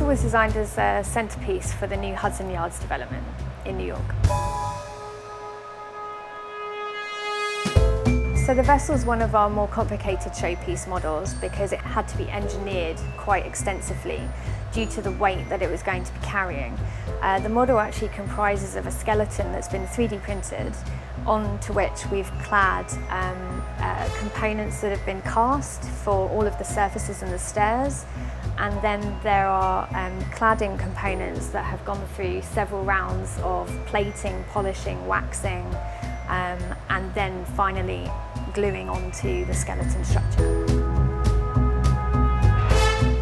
vessel was designed as a centrepiece for the new Hudson Yards development in New York. So the vessel is one of our more complicated showpiece models because it had to be engineered quite extensively due to the weight that it was going to be carrying. The model actually comprises of a skeleton that's been 3D printed, onto which we've clad components that have been cast for all of the surfaces and the stairs. And then there are cladding components that have gone through several rounds of plating, polishing, waxing, and then finally gluing onto the skeleton structure.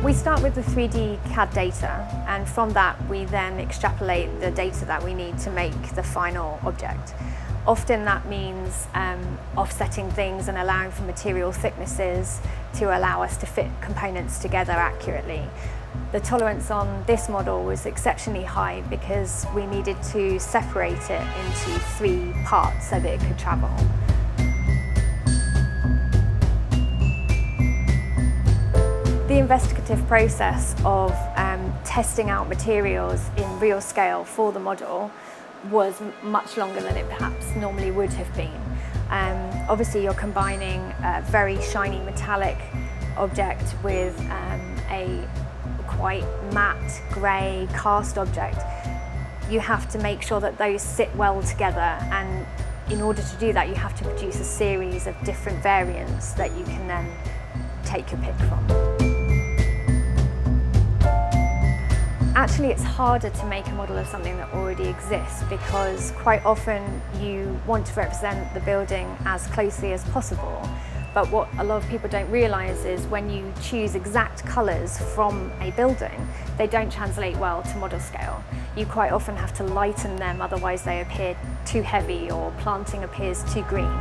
We start with the 3D CAD data, and from that we then extrapolate the data that we need to make the final object. Often that means offsetting things and allowing for material thicknesses to allow us to fit components together accurately. The tolerance on this model was exceptionally high because we needed to separate it into 3 parts so that it could travel. The investigative process of testing out materials in real scale for the model was much longer than it perhaps normally would have been. Obviously you're combining a very shiny metallic object with a quite matte grey cast object. You have to make sure that those sit well together, and in order to do that you have to produce a series of different variants that you can then take your pick from. Actually, it's harder to make a model of something that already exists because quite often you want to represent the building as closely as possible. But what a lot of people don't realise is when you choose exact colours from a building, they don't translate well to model scale. You quite often have to lighten them, otherwise they appear too heavy or planting appears too green.